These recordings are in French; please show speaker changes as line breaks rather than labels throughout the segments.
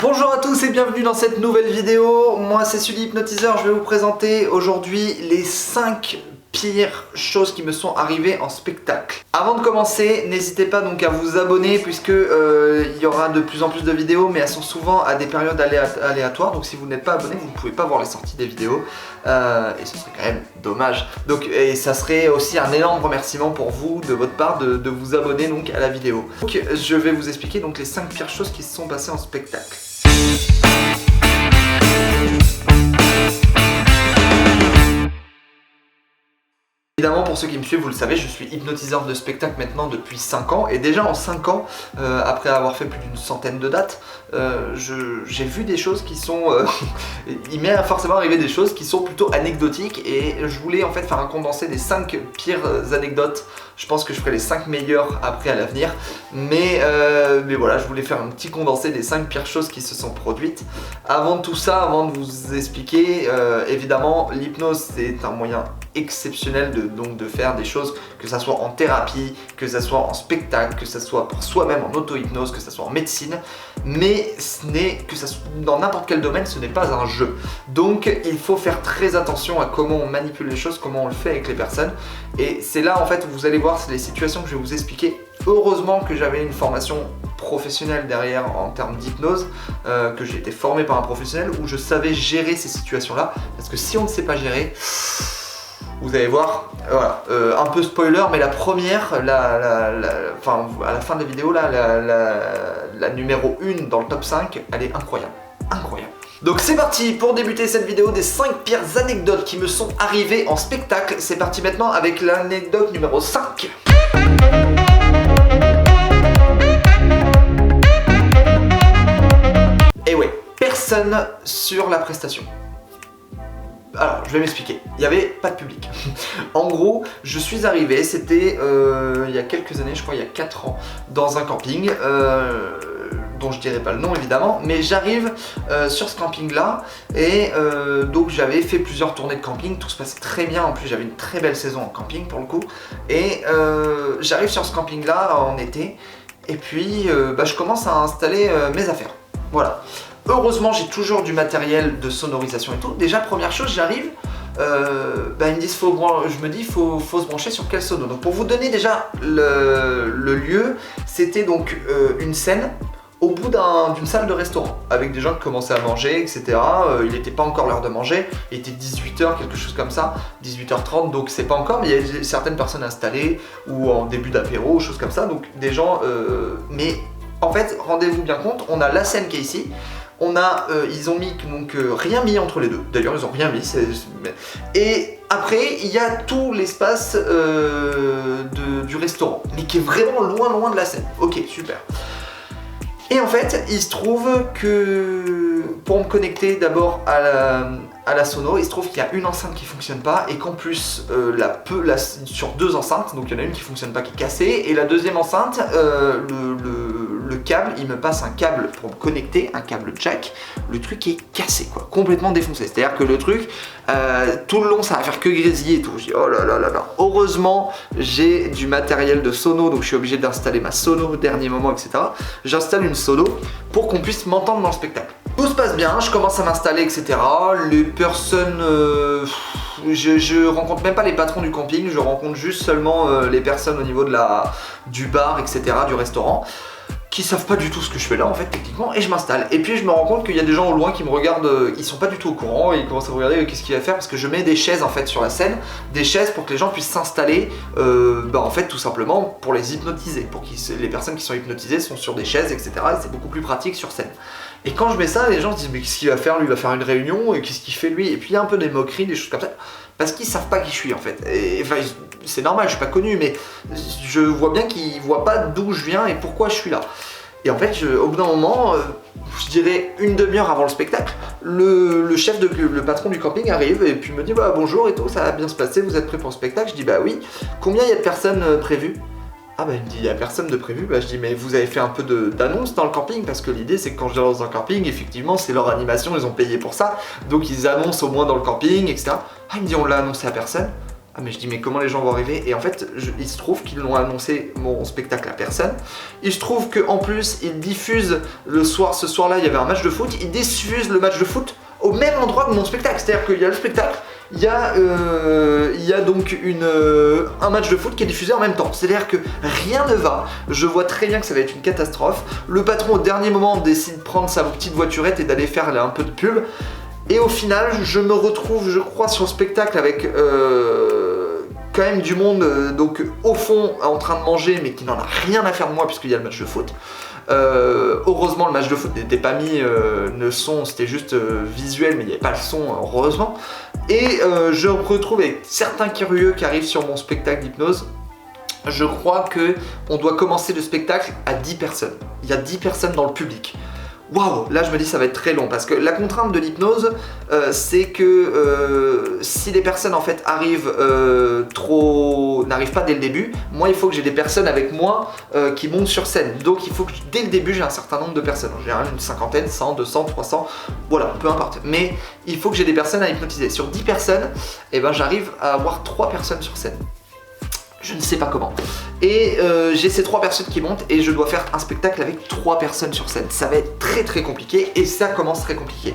Bonjour à tous et bienvenue dans cette nouvelle vidéo. Moi c'est Sully Hypnotiseur, je vais vous présenter aujourd'hui les 5 pires choses qui me sont arrivées en spectacle. Avant de commencer, n'hésitez pas donc à vous abonner puisque il y aura de plus en plus de vidéos, mais elles sont souvent à des périodes aléatoires, donc si vous n'êtes pas abonné, vous ne pouvez pas voir les sorties des vidéos et ce serait quand même dommage. Donc, et ça serait aussi un énorme remerciement pour vous, de votre part, de vous abonner donc à la vidéo. Donc je vais vous expliquer donc les 5 pires choses qui se sont passées en spectacle. Évidemment, pour ceux qui me suivent, vous le savez, je suis hypnotiseur de spectacle maintenant depuis 5 ans. Et déjà en 5 ans, après avoir fait plus d'une centaine de dates, j'ai vu des choses qui sont... il m'est forcément arrivé des choses qui sont plutôt anecdotiques. Et je voulais en fait faire un condensé des 5 pires anecdotes. Je pense que je ferai les 5 meilleures après à l'avenir. Mais voilà, je voulais faire un petit condensé des 5 pires choses qui se sont produites. Avant tout ça, avant de vous expliquer, évidemment, l'hypnose c'est un moyen exceptionnel de faire des choses, que ça soit en thérapie, que ça soit en spectacle, que ça soit pour soi-même en auto-hypnose, que ça soit en médecine, mais ce n'est que ça soit dans n'importe quel domaine, ce n'est pas un jeu. Donc il faut faire très attention à comment on manipule les choses, comment on le fait avec les personnes, et c'est là en fait où vous allez voir, c'est les situations que je vais vous expliquer. Heureusement que j'avais une formation professionnelle derrière en termes d'hypnose, que j'ai été formé par un professionnel où je savais gérer ces situations là, parce que si on ne sait pas gérer, vous allez voir, voilà, un peu spoiler, mais la première, enfin, à la fin de la vidéo, là, la numéro 1 dans le top 5, elle est incroyable, incroyable. Donc c'est parti pour débuter cette vidéo des 5 pires anecdotes qui me sont arrivées en spectacle. C'est parti maintenant avec l'anecdote numéro 5. Et ouais, personne sur la prestation. Alors, je vais m'expliquer. Il n'y avait pas de public. En gros, je suis arrivé, c'était il y a quelques années, je crois il y a 4 ans, dans un camping, dont je dirai pas le nom évidemment, mais j'arrive sur ce camping-là, et donc j'avais fait plusieurs tournées de camping, tout se passait très bien, en plus j'avais une très belle saison en camping pour le coup, et j'arrive sur ce camping-là en été, et puis je commence à installer mes affaires. Voilà. Heureusement, j'ai toujours du matériel de sonorisation et tout. Déjà, première chose, j'arrive, ils me disent, je me dis, faut se brancher sur quel sono. Donc, pour vous donner déjà le lieu, c'était donc une scène au bout d'une salle de restaurant, avec des gens qui commençaient à manger, etc. Il n'était pas encore l'heure de manger, il était 18h, quelque chose comme ça, 18h30, donc c'est pas encore, mais il y a certaines personnes installées, ou en début d'apéro, choses comme ça, donc des gens... mais en fait, rendez-vous bien compte, on a la scène qui est ici. On a, ils ont mis donc rien mis entre les deux. D'ailleurs, ils ont rien mis. Et après, il y a tout l'espace du restaurant, mais qui est vraiment loin de la scène. Ok, super. Et en fait, il se trouve que pour me connecter d'abord à la sono, il se trouve qu'il y a une enceinte qui fonctionne pas, et qu'en plus sur 2 enceintes, donc il y en a une qui fonctionne pas, qui est cassée, et la deuxième enceinte, le câble, il me passe un câble pour me connecter, un câble jack, le truc est cassé quoi, complètement défoncé, c'est à dire que le truc, tout le long ça va faire que grésiller et tout, je dis oh là là là là. Heureusement j'ai du matériel de sono, donc je suis obligé d'installer ma sono au dernier moment, etc. J'installe une sono pour qu'on puisse m'entendre dans le spectacle. Tout se passe bien, je commence à m'installer, etc. Les personnes... je rencontre même pas les patrons du camping, je rencontre juste seulement les personnes au niveau du bar, etc., du restaurant, qui savent pas du tout ce que je fais là en fait techniquement, et je m'installe. Et puis je me rends compte qu'il y a des gens au loin qui me regardent, ils sont pas du tout au courant, et ils commencent à me regarder qu'est-ce qu'il va faire, parce que je mets des chaises en fait sur la scène, des chaises pour que les gens puissent s'installer, en fait tout simplement pour les hypnotiser, pour que les personnes qui sont hypnotisées sont sur des chaises, etc. Et c'est beaucoup plus pratique sur scène. Et quand je mets ça, les gens se disent mais qu'est-ce qu'il va faire lui, il va faire une réunion, et qu'est-ce qu'il fait lui, et puis il y a un peu des moqueries, des choses comme ça, parce qu'ils savent pas qui je suis en fait. Et enfin c'est normal, je suis pas connu, mais je vois bien qu'ils voient pas d'où je viens et pourquoi je suis là. Et en fait, au bout d'un moment, je dirais une demi-heure avant le spectacle, le patron du camping arrive et puis me dit bah bonjour et tout, ça va bien se passer, vous êtes prêts pour le spectacle? Je dis bah oui. Combien il y a de personnes prévues? Ah bah il me dit il n'y a personne de prévu. Bah je dis mais vous avez fait un peu d'annonce dans le camping, parce que l'idée c'est que quand je vais dans un camping, effectivement c'est leur animation, ils ont payé pour ça, donc ils annoncent au moins dans le camping, etc. Ah il me dit on l'a annoncé à personne. Ah mais je dis mais comment les gens vont arriver? Et en fait il se trouve qu'ils l'ont annoncé mon spectacle à personne. Il se trouve qu'en plus ils diffusent ce soir-là il y avait un match de foot, ils diffusent le match de foot au même endroit que mon spectacle. C'est-à-dire qu'il y a le spectacle, il y a donc un match de foot qui est diffusé en même temps. C'est-à-dire que rien ne va. Je vois très bien que ça va être une catastrophe. Le patron au dernier moment décide de prendre sa petite voiturette et d'aller faire un peu de pub. Et au final, je me retrouve, je crois, sur le spectacle avec quand même du monde donc au fond en train de manger, mais qui n'en a rien à faire de moi puisqu'il y a le match de foot. Heureusement, le match de foot n'était pas mis le son, c'était juste visuel, mais il n'y avait pas le son, heureusement. Et je me retrouve avec certains curieux qui arrivent sur mon spectacle d'hypnose. Je crois que on doit commencer le spectacle à 10 personnes. Il y a 10 personnes dans le public. Waouh, là je me dis ça va être très long parce que la contrainte de l'hypnose c'est que si les personnes en fait n'arrivent pas dès le début, moi il faut que j'ai des personnes avec moi qui montent sur scène. Donc il faut que dès le début j'ai un certain nombre de personnes. En général une cinquantaine, 100, 200, 300, voilà, peu importe. Mais il faut que j'ai des personnes à hypnotiser. Sur 10 personnes, eh ben, j'arrive à avoir 3 personnes sur scène. Je ne sais pas comment. Et j'ai ces 3 personnes qui montent et je dois faire un spectacle avec 3 personnes sur scène. Ça va être très très compliqué et ça commence très compliqué.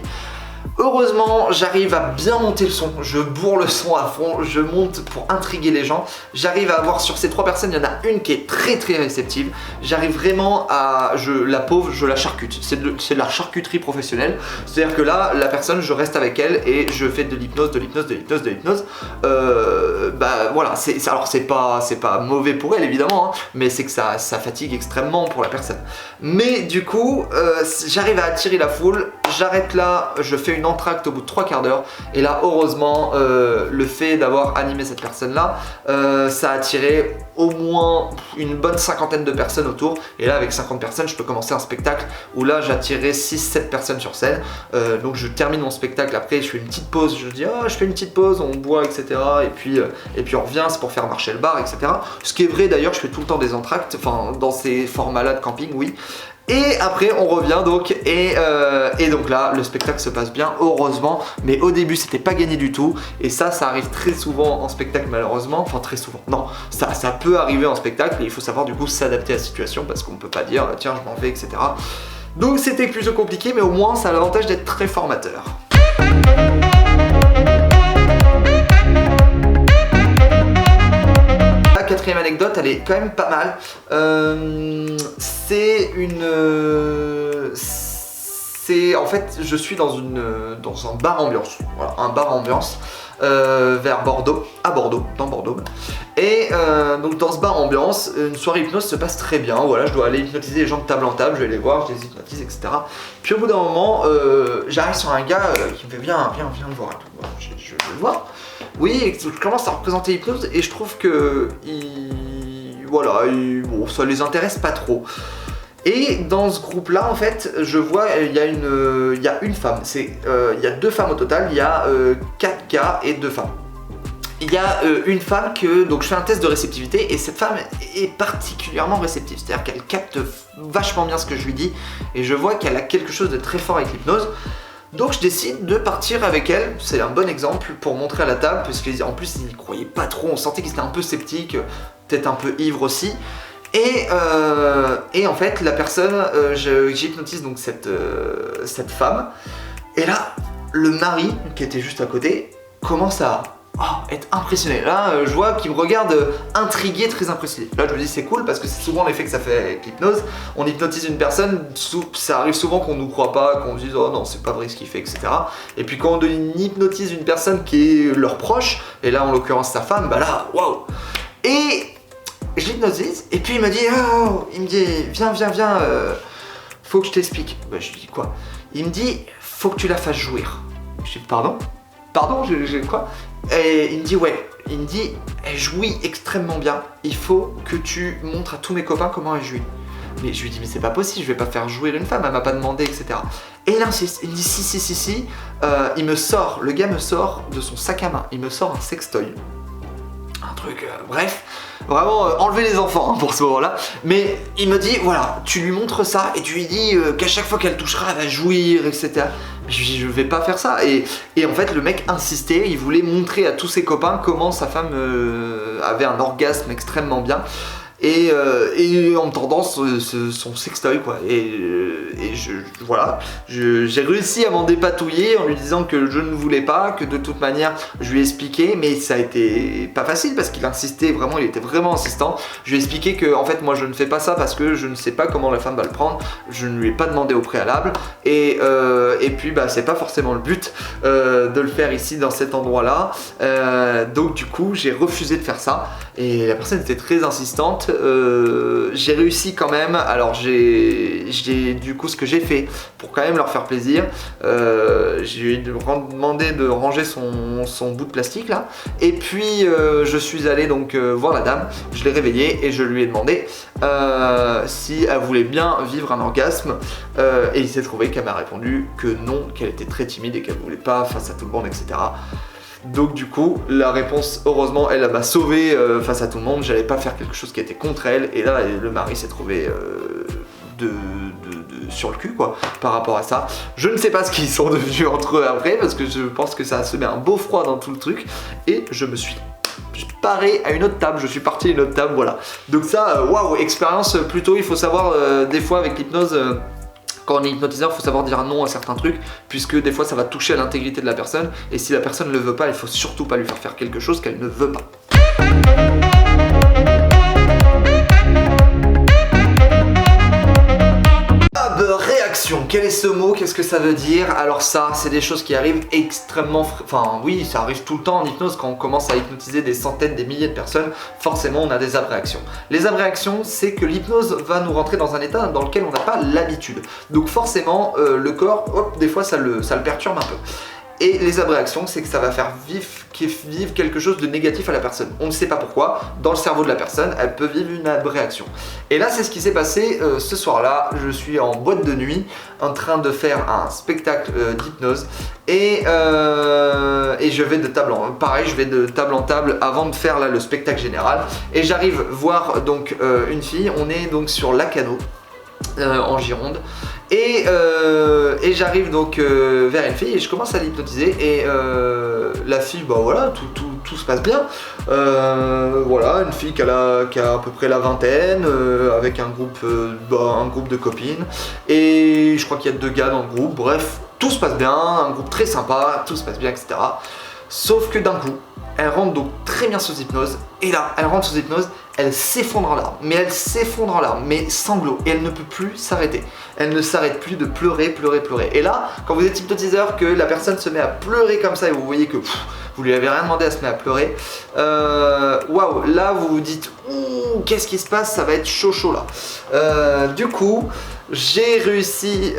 Heureusement, j'arrive à bien monter le son, je bourre le son à fond, je monte pour intriguer les gens. J'arrive à avoir sur ces 3 personnes, il y en a une qui est très très réceptive. J'arrive vraiment à... la pauvre, je la charcute. C'est de la charcuterie professionnelle. C'est-à-dire que là, la personne, je reste avec elle et je fais de l'hypnose, de l'hypnose, de l'hypnose, de l'hypnose. Bah voilà, alors c'est pas mauvais pour elle évidemment, hein, mais c'est que ça fatigue extrêmement pour la personne. Mais du coup, j'arrive à attirer la foule, j'arrête là, je fais une entracte au bout de 3 quarts d'heure et là heureusement le fait d'avoir animé cette personne là ça a attiré au moins une bonne cinquantaine de personnes autour et là avec 50 personnes je peux commencer un spectacle où là j'attirerai 6-7 personnes sur scène. Donc je termine mon spectacle, après je fais une petite pause, je dis oh, je fais une petite pause, on boit etc et puis on revient, c'est pour faire marcher le bar etc. Ce qui est vrai d'ailleurs, je fais tout le temps des entractes, enfin dans ces formats là de camping, oui. Et après on revient donc et donc là le spectacle se passe bien heureusement, mais au début c'était pas gagné du tout et ça arrive très souvent en spectacle malheureusement, enfin très souvent, non, ça peut arriver en spectacle et il faut savoir du coup s'adapter à la situation parce qu'on peut pas dire tiens je m'en vais etc. Donc c'était plutôt compliqué mais au moins ça a l'avantage d'être très formateur. Quatrième anecdote, elle est quand même pas mal. En fait, je suis dans un bar ambiance. Voilà, un bar ambiance vers Bordeaux, dans Bordeaux. Et donc dans ce bar ambiance, une soirée hypnose se passe très bien. Voilà, je dois aller hypnotiser les gens de table en table, je vais les voir, je les hypnotise, etc. Puis au bout d'un moment, j'arrive sur un gars qui me fait viens le voir. Voilà, je vais le voir. Oui, je commence à représenter l'hypnose et je trouve que bon, ça les intéresse pas trop. Et dans ce groupe-là, en fait, je vois il y a une femme. Il y a 2 femmes au total. Il y a 4 gars et 2 femmes. Il y a une femme donc je fais un test de réceptivité et cette femme est particulièrement réceptive. C'est-à-dire qu'elle capte vachement bien ce que je lui dis et je vois qu'elle a quelque chose de très fort avec l'hypnose. Donc je décide de partir avec elle, c'est un bon exemple pour montrer à la table, parce qu'en plus ils n'y croyaient pas trop, on sentait qu'ils étaient un peu sceptiques, peut-être un peu ivres aussi. Et en fait la personne, j'hypnotise donc cette femme, et là le mari qui était juste à côté commence à être impressionné. Là je vois qu'il me regarde intrigué, très impressionné. Là je me dis c'est cool parce que c'est souvent l'effet que ça fait avec l'hypnose. On hypnotise une personne, ça arrive souvent qu'on nous croit pas, qu'on se dise oh non c'est pas vrai ce qu'il fait etc. Et puis quand on hypnotise une personne qui est leur proche, et là en l'occurrence sa femme, bah là waouh. Et je l'hypnotise et puis il me dit viens faut que je t'explique. Bah je lui dis quoi? Il me dit faut que tu la fasses jouir. Je dis pardon, j'ai quoi? Et il me dit ouais, il me dit elle jouit extrêmement bien, il faut que tu montres à tous mes copains comment elle jouit. Mais je lui dis mais c'est pas possible, je vais pas faire jouir une femme, elle m'a pas demandé etc. Et il insiste, il me dit si, le gars me sort de son sac à main, il me sort un sextoy, un truc truc, bref. Vraiment, enlever les enfants pour ce moment-là. Mais il me dit, voilà, tu lui montres ça et tu lui dis qu'à chaque fois qu'elle touchera, elle va jouir, etc. Je lui dis, je vais pas faire ça. Et en fait, le mec insistait, il voulait montrer à tous ses copains comment sa femme avait un orgasme extrêmement bien. Et en tendant son sextoy quoi. Voilà, j'ai réussi à m'en dépatouiller en lui disant que je ne voulais pas, que de toute manière je lui ai expliqué, mais ça a été pas facile parce qu'il insistait vraiment, il était vraiment insistant. Je lui ai expliqué que en fait moi je ne fais pas ça parce que je ne sais pas comment la femme va le prendre, je ne lui ai pas demandé au préalable et puis bah c'est pas forcément le but de le faire ici dans cet endroit là, donc du coup j'ai refusé de faire ça et la personne était très insistante. J'ai réussi quand même, alors j'ai du coup ce que j'ai fait pour quand même leur faire plaisir, j'ai demandé de ranger son bout de plastique là et puis je suis allé donc voir la dame, je l'ai réveillée et je lui ai demandé si elle voulait bien vivre un orgasme et il s'est trouvé qu'elle m'a répondu que non, qu'elle était très timide et qu'elle voulait pas face à tout le monde, etc. Donc du coup, la réponse, heureusement, elle m'a sauvé face à tout le monde. J'allais pas faire quelque chose qui était contre elle. Et là, le mari s'est trouvé sur le cul, quoi, par rapport à ça. Je ne sais pas ce qu'ils sont devenus entre eux après, parce que je pense que ça a semé un beau froid dans tout le truc. Et je me suis paré à une autre table, je suis parti à une autre table, voilà. Donc ça, waouh, expérience plutôt, il faut savoir, des fois avec l'hypnose... Quand on est hypnotiseur, il faut savoir dire non à certains trucs, puisque des fois ça va toucher à l'intégrité de la personne, et si la personne ne le veut pas, il faut surtout pas lui faire quelque chose qu'elle ne veut pas. Réaction, quel est ce mot? Qu'est-ce que ça veut dire? Alors ça, c'est des choses qui arrivent extrêmement... Enfin oui, ça arrive tout le temps en hypnose. Quand on commence à hypnotiser des centaines, des milliers de personnes, forcément on a des abréactions. Les abréactions, c'est que l'hypnose va nous rentrer dans un état dans lequel on n'a pas l'habitude. Donc forcément, le corps, hop, des fois ça le perturbe un peu. Et les abréactions, c'est que ça va faire vivre quelque chose de négatif à la personne. On ne sait pas pourquoi, dans le cerveau de la personne, elle peut vivre une abréaction. Et là, c'est ce qui s'est passé ce soir-là. Je suis en boîte de nuit, en train de faire un spectacle d'hypnose. Et je vais de table en... Pareil, je vais de table en table avant de faire là, le spectacle général. Et j'arrive voir donc une fille, on est donc sur Lacano. En Gironde et j'arrive donc vers une fille et je commence à l'hypnotiser et la fille, bah voilà, tout se passe bien, voilà, une fille qui a à peu près la vingtaine, avec un groupe de copines et je crois qu'il y a 2 gars dans le groupe, bref, tout se passe bien, un groupe très sympa, tout se passe bien, etc. Sauf que d'un coup, elle rentre donc très bien sous hypnose et là, elle rentre sous hypnose, elle s'effondre en larmes, mais sanglots, et elle ne peut plus s'arrêter. Elle ne s'arrête plus de pleurer. Et là, quand vous êtes hypnotiseur, que la personne se met à pleurer comme ça et vous voyez que vous lui avez rien demandé, elle se met à pleurer, waouh, là vous vous dites, ouh, qu'est-ce qui se passe, ça va être chaud là. Du coup, j'ai réussi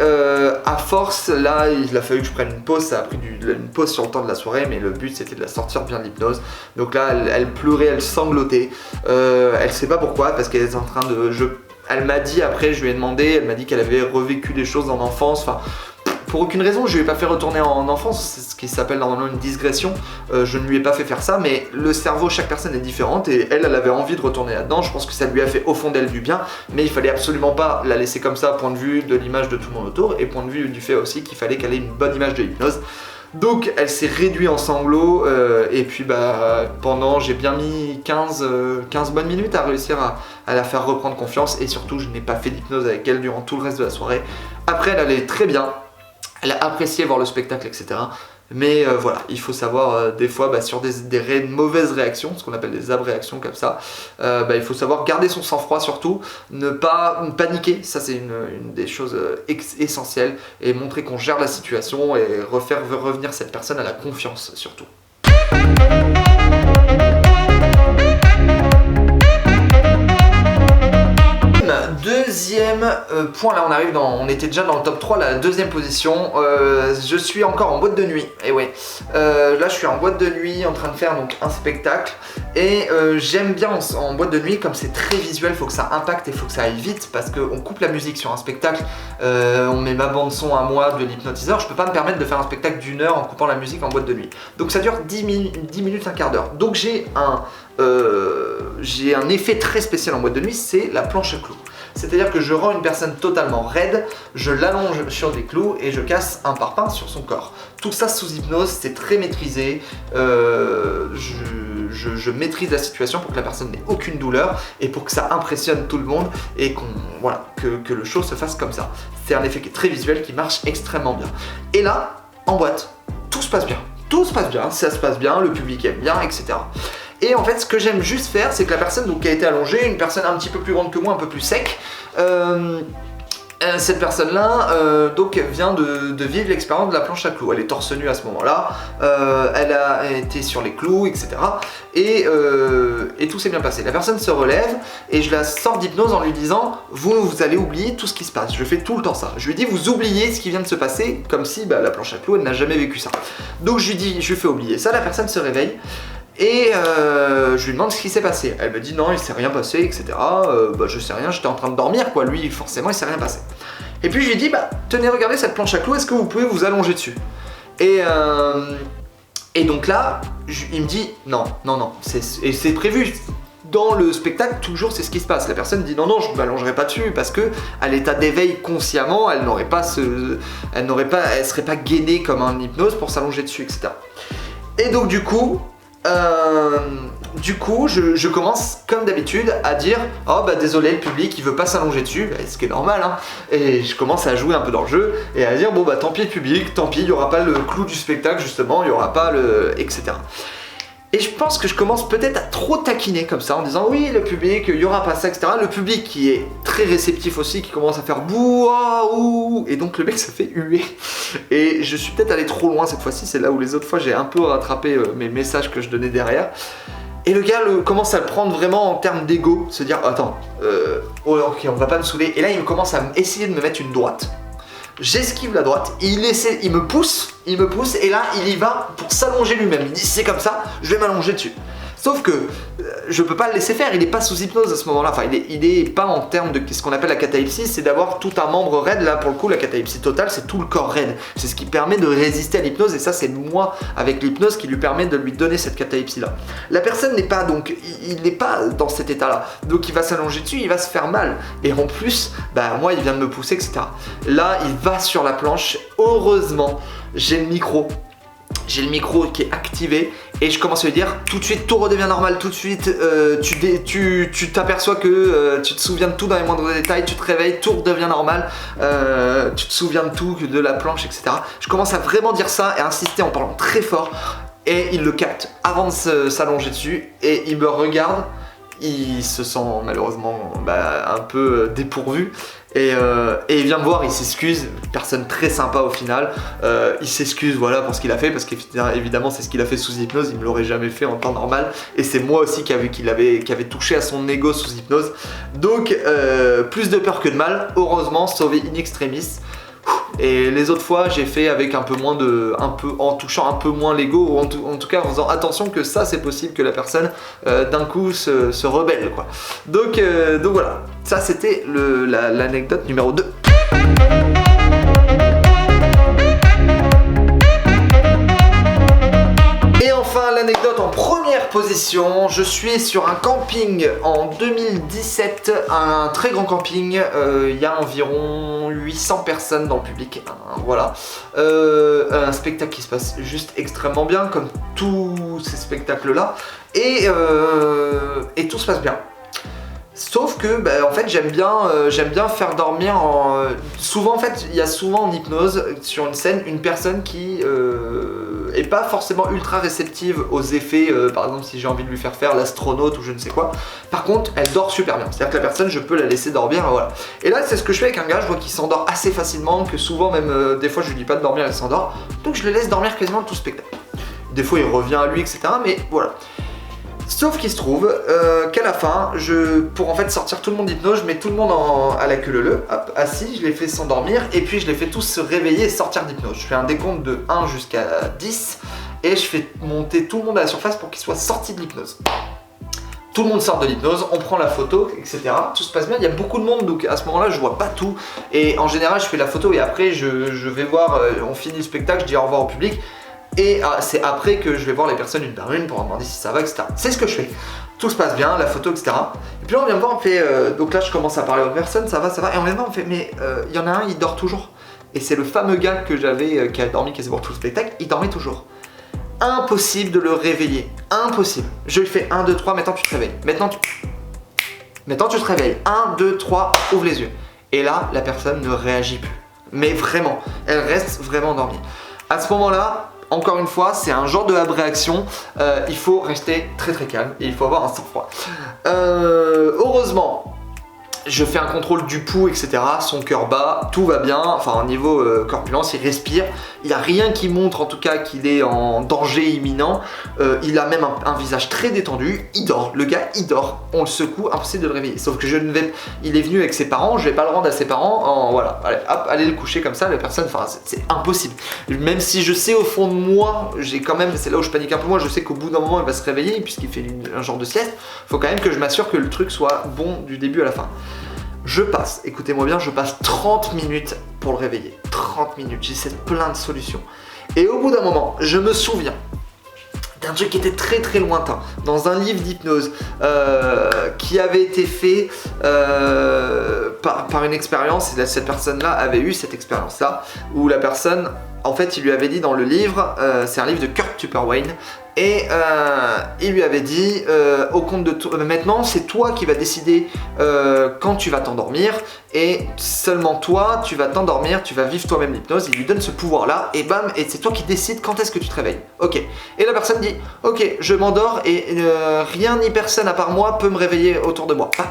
à force, là il a fallu que je prenne une pause, ça a pris une pause sur le temps de la soirée, mais le but c'était de la sortir bien de l'hypnose. Donc là elle pleurait, elle sanglotait, elle sait pas pourquoi, parce qu'elle est en train de... Elle m'a dit après, je lui ai demandé, elle m'a dit qu'elle avait revécu des choses en enfance, enfin... Pour aucune raison, je lui ai pas fait retourner en enfance, c'est ce qui s'appelle normalement une digression, je ne lui ai pas fait faire ça, mais le cerveau, chaque personne est différente et elle avait envie de retourner là-dedans, je pense que ça lui a fait au fond d'elle du bien, mais il fallait absolument pas la laisser comme ça, point de vue de l'image de tout le monde autour, et point de vue du fait aussi qu'il fallait qu'elle ait une bonne image de l'hypnose. Donc elle s'est réduite en sanglots et puis pendant, j'ai bien mis 15 bonnes minutes à réussir à la faire reprendre confiance et surtout je n'ai pas fait d'hypnose avec elle durant tout le reste de la soirée. Après elle allait très bien. Elle a apprécié voir le spectacle, etc. Mais voilà, il faut savoir des fois sur des mauvaises réactions, ce qu'on appelle des abréactions comme ça, il faut savoir garder son sang-froid surtout, ne pas paniquer, ça c'est une des choses essentielles, et montrer qu'on gère la situation et refaire revenir cette personne à la confiance surtout. deuxième point, là on était déjà dans le top 3, la deuxième position. Je suis encore en boîte de nuit, et ouais, là je suis en boîte de nuit en train de faire donc un spectacle. Et j'aime bien en boîte de nuit, comme c'est très visuel, faut que ça impacte et faut que ça aille vite, parce qu'on coupe la musique sur un spectacle, on met ma bande son à moi de l'hypnotiseur, je peux pas me permettre de faire un spectacle d'1 heure en coupant la musique en boîte de nuit. Donc ça dure 10 minutes, un quart d'heure. Donc j'ai un effet très spécial en boîte de nuit, c'est la planche à clous. C'est-à-dire que je rends une personne totalement raide, je l'allonge sur des clous et je casse un par un sur son corps. Tout ça sous hypnose, c'est très maîtrisé, je maîtrise la situation pour que la personne n'ait aucune douleur et pour que ça impressionne tout le monde et voilà, que le show se fasse comme ça. C'est un effet qui est très visuel, qui marche extrêmement bien. Et là, en boîte, tout se passe bien. Tout se passe bien, ça se passe bien, le public aime bien, etc. Et en fait, ce que j'aime juste faire, c'est que la personne donc, qui a été allongée, une personne un petit peu plus grande que moi, un peu plus sec, cette personne-là donc vient de vivre l'expérience de la planche à clous. Elle est torse nu à ce moment-là, elle a été sur les clous, etc. Et tout s'est bien passé. La personne se relève et je la sors d'hypnose en lui disant vous allez oublier tout ce qui se passe. Je fais tout le temps ça. Je lui dis vous oubliez ce qui vient de se passer, comme si la planche à clous elle n'a jamais vécu ça. Donc je lui fais oublier ça. La personne se réveille. Et je lui demande ce qui s'est passé. Elle me dit non, il s'est rien passé, etc. Je sais rien, j'étais en train de dormir quoi. Lui, forcément, il s'est rien passé. Et puis je lui dis tenez, regardez cette planche à clous, est-ce que vous pouvez vous allonger dessus? Et donc là, il me dit non, et c'est prévu. Dans le spectacle, toujours c'est ce qui se passe. La personne dit non, je ne m'allongerai pas dessus parce que à l'état d'éveil consciemment, elle serait pas gainée comme un hypnose pour s'allonger dessus, etc. Et donc du coup, je commence comme d'habitude à dire oh désolé, le public il veut pas s'allonger dessus, ce qui est normal hein. Et je commence à jouer un peu dans le jeu et à dire tant pis le public, tant pis, il y aura pas le clou du spectacle justement, il y aura pas etc. Et je pense que je commence peut-être à trop taquiner comme ça en disant oui le public, il y aura pas ça, etc. Le public qui est très réceptif aussi, qui commence à faire bouah ouh, et donc le mec se fait huer. Et je suis peut-être allé trop loin cette fois-ci, c'est là où les autres fois j'ai un peu rattrapé mes messages que je donnais derrière. Et le gars commence à le prendre vraiment en termes d'ego, se dire attends, ok on va pas me saouler. Et là il commence à essayer de me mettre une droite. J'esquive la droite, il me pousse, et là il y va pour s'allonger lui-même. Il dit c'est comme ça, je vais m'allonger dessus. Sauf que je peux pas le laisser faire, il est pas sous hypnose à ce moment-là. Enfin, il est pas en termes de ce qu'on appelle la catalepsie, c'est d'avoir tout un membre raide. Là, pour le coup, la catalepsie totale, c'est tout le corps raide. C'est ce qui permet de résister à l'hypnose, et ça, c'est moi avec l'hypnose qui lui permet de lui donner cette catalepsie-là. La personne n'est pas donc, il n'est pas dans cet état-là. Donc, il va s'allonger dessus, il va se faire mal. Et en plus, moi, il vient de me pousser, etc. Là, il va sur la planche. Heureusement, j'ai le micro. J'ai le micro qui est activé et je commence à lui dire tout de suite tout redevient normal, tout de suite tu t'aperçois que tu te souviens de tout dans les moindres détails, tu te réveilles, tout redevient normal, tu te souviens de tout, de la planche, etc. Je commence à vraiment dire ça et insister en parlant très fort et il le capte avant de s'allonger dessus et il me regarde, il se sent malheureusement un peu dépourvu. Et il vient me voir, il s'excuse, personne très sympa au final, il s'excuse voilà pour ce qu'il a fait parce qu'évidemment c'est ce qu'il a fait sous hypnose, il me l'aurait jamais fait en temps normal et c'est moi aussi qui avait touché à son ego sous hypnose. Donc plus de peur que de mal, heureusement sauvé in extremis. Et les autres fois j'ai fait avec en touchant un peu moins l'ego, ou en tout cas en faisant attention que ça c'est possible que la personne d'un coup se rebelle quoi. Donc voilà, ça c'était l'anecdote numéro 2. Et enfin l'anecdote en première position, je suis sur un camping en 2017, un très grand camping, il y a environ 800 personnes dans le public, voilà, un spectacle qui se passe juste extrêmement bien comme tous ces spectacles là, et tout se passe bien. Sauf que en fait j'aime bien faire dormir souvent en fait il y a souvent en hypnose sur une scène une personne qui est pas forcément ultra réceptive aux effets, par exemple si j'ai envie de lui faire l'astronaute ou je ne sais quoi. Par contre elle dort super bien, c'est-à-dire que la personne je peux la laisser dormir, voilà. Et là c'est ce que je fais avec un gars, je vois qu'il s'endort assez facilement, que souvent même des fois je lui dis pas de dormir, il s'endort, donc je le laisse dormir quasiment tout le spectacle. Des fois il revient à lui, etc. Mais voilà. Sauf qu'il se trouve qu'à la fin, pour en fait sortir tout le monde d'hypnose, je mets tout le monde à la queue leu, hop, assis, je les fais s'endormir et puis je les fais tous se réveiller et sortir d'hypnose. Je fais un décompte de 1 jusqu'à 10 et je fais monter tout le monde à la surface pour qu'ils soient sortis de l'hypnose. Tout le monde sort de l'hypnose, on prend la photo, etc. Tout se passe bien, il y a beaucoup de monde, donc à ce moment-là, je vois pas tout. Et en général, je fais la photo et après, je vais voir, on finit le spectacle, je dis au revoir au public. Et c'est après que je vais voir les personnes une par une pour leur demander si ça va, etc. C'est ce que je fais. Tout se passe bien, la photo, etc. Et puis là, on vient me voir, on fait... donc là, je commence à parler aux personnes, ça va. Et en même temps, on fait, mais il y en a un, il dort toujours. Et c'est le fameux gars que j'avais, qui a dormi quasiment tout le spectacle, il dormait toujours. Impossible de le réveiller, impossible. Je lui fais 1, 2, 3, maintenant tu te réveilles. Maintenant tu te réveilles. 1, 2, 3, ouvre les yeux. Et là, la personne ne réagit plus. Mais vraiment, elle reste vraiment endormie. À ce moment-là, encore une fois, c'est un genre de abréaction. Il faut rester très très calme et il faut avoir un sang-froid. Heureusement, je fais un contrôle du pouls, etc. Son cœur bat, tout va bien. Enfin, au niveau corpulence, il respire. Il n'y a rien qui montre en tout cas qu'il est en danger imminent. Il a même un visage très détendu. Il dort. Le gars, il dort. On le secoue, impossible de le réveiller. Sauf que il est venu avec ses parents. Je vais pas le rendre à ses parents. Voilà, allez, hop, allez le coucher comme ça. La personne, enfin, c'est impossible. Même si je sais au fond de moi, j'ai quand même, c'est là où je panique un peu. Moi, je sais qu'au bout d'un moment, il va se réveiller puisqu'il fait un genre de sieste. Faut quand même que je m'assure que le truc soit bon du début à la fin. Je passe, écoutez-moi bien, je passe 30 minutes pour le réveiller. 30 minutes, j'essaie plein de solutions. Et au bout d'un moment, je me souviens d'un truc qui était très très lointain, dans un livre d'hypnose qui avait été fait par une expérience, et cette personne-là avait eu cette expérience-là, où la personne, en fait, il lui avait dit dans le livre, c'est un livre de Kurt Tupperwine, et il lui avait dit, au compte de toi, maintenant c'est toi qui vas décider quand tu vas t'endormir, et seulement toi, tu vas t'endormir, tu vas vivre toi-même l'hypnose. Il lui donne ce pouvoir-là, et bam, et c'est toi qui décides quand est-ce que tu te réveilles. Ok. Et la personne dit, ok, je m'endors, et rien ni personne à part moi peut me réveiller autour de moi. Ah.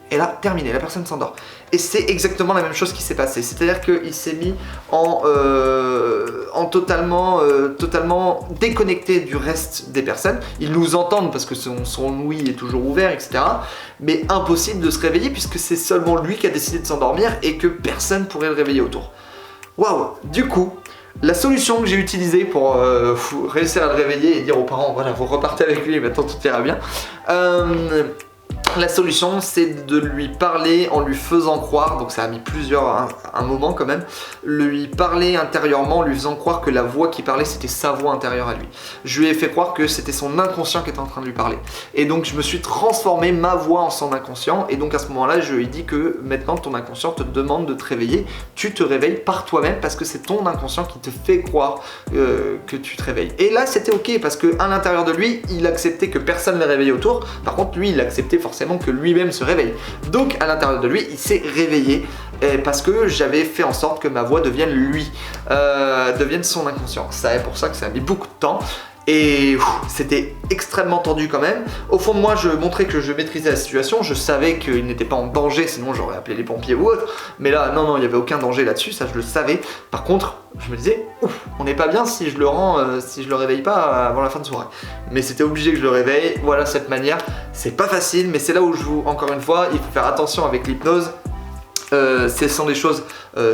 Et là, terminé, la personne s'endort. Et c'est exactement la même chose qui s'est passé. C'est-à-dire qu'il s'est mis en totalement déconnecté du reste des personnes. Ils nous entendent parce que son ouïe est toujours ouvert, etc. Mais impossible de se réveiller puisque c'est seulement lui qui a décidé de s'endormir et que personne pourrait le réveiller autour. Waouh! Du coup, la solution que j'ai utilisée pour réussir à le réveiller et dire aux parents, voilà, vous repartez avec lui et maintenant tout ira bien. La solution, c'est de lui parler en lui faisant croire, donc ça a mis un moment quand même, lui parler intérieurement, lui faisant croire que la voix qui parlait, c'était sa voix intérieure à lui. Je lui ai fait croire que c'était son inconscient qui était en train de lui parler. Et donc je me suis transformé ma voix en son inconscient, et donc à ce moment-là, je lui ai dit que maintenant ton inconscient te demande de te réveiller, tu te réveilles par toi-même parce que c'est ton inconscient qui te fait croire que tu te réveilles. Et là, c'était ok parce qu'à l'intérieur de lui, il acceptait que personne ne le réveillait autour, par contre lui, il acceptait forcément que lui-même se réveille. Donc à l'intérieur de lui, il s'est réveillé parce que j'avais fait en sorte que ma voix devienne lui, devienne son inconscient. C'est pour ça que ça a mis beaucoup de temps. Et c'était extrêmement tendu quand même. Au fond de moi, je montrais que je maîtrisais la situation. Je savais qu'il n'était pas en danger, sinon j'aurais appelé les pompiers ou autre. Mais là, non, il n'y avait aucun danger là-dessus, ça je le savais. Par contre, je me disais, ouf, on n'est pas bien si je le réveille pas avant la fin de soirée. Mais c'était obligé que je le réveille. Voilà, cette manière. C'est pas facile, mais c'est là où encore une fois, il faut faire attention avec l'hypnose. Ce sont des choses,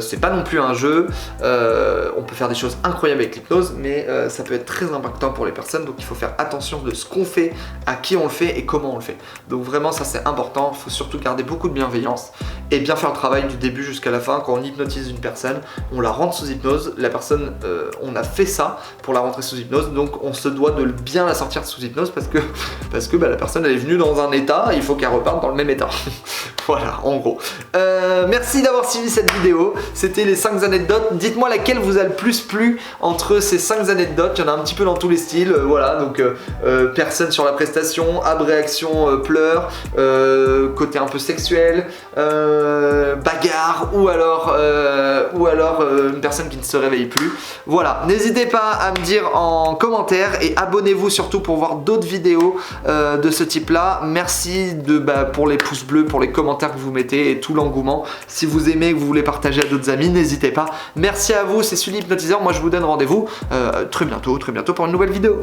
c'est pas non plus un jeu, on peut faire des choses incroyables avec l'hypnose, mais ça peut être très impactant pour les personnes, donc il faut faire attention de ce qu'on fait, à qui on le fait et comment on le fait. Donc vraiment ça c'est important, il faut surtout garder beaucoup de bienveillance et bien faire le travail du début jusqu'à la fin. Quand on hypnotise une personne, on la rentre sous hypnose, la personne, on a fait ça pour la rentrer sous hypnose, donc on se doit de bien la sortir sous hypnose parce que la personne elle est venue dans un état, il faut qu'elle reparte dans le même état. Voilà, en gros. Merci d'avoir suivi cette vidéo, c'était les 5 anecdotes. Dites-moi laquelle vous a le plus plu entre ces 5 anecdotes, il y en a un petit peu dans tous les styles, voilà, donc personne sur la prestation, abréaction, pleurs, côté un peu sexuel, bagarre, ou alors une personne qui ne se réveille plus. Voilà, n'hésitez pas à me dire en commentaire et abonnez-vous surtout pour voir d'autres vidéos de ce type là. Merci pour les pouces bleus, pour les commentaires que vous mettez et tout l'engouement. Si vous aimez et que vous voulez partager à d'autres amis, n'hésitez pas. Merci à vous, c'est Sully Hypnotiseur. Moi je vous donne rendez-vous très bientôt pour une nouvelle vidéo.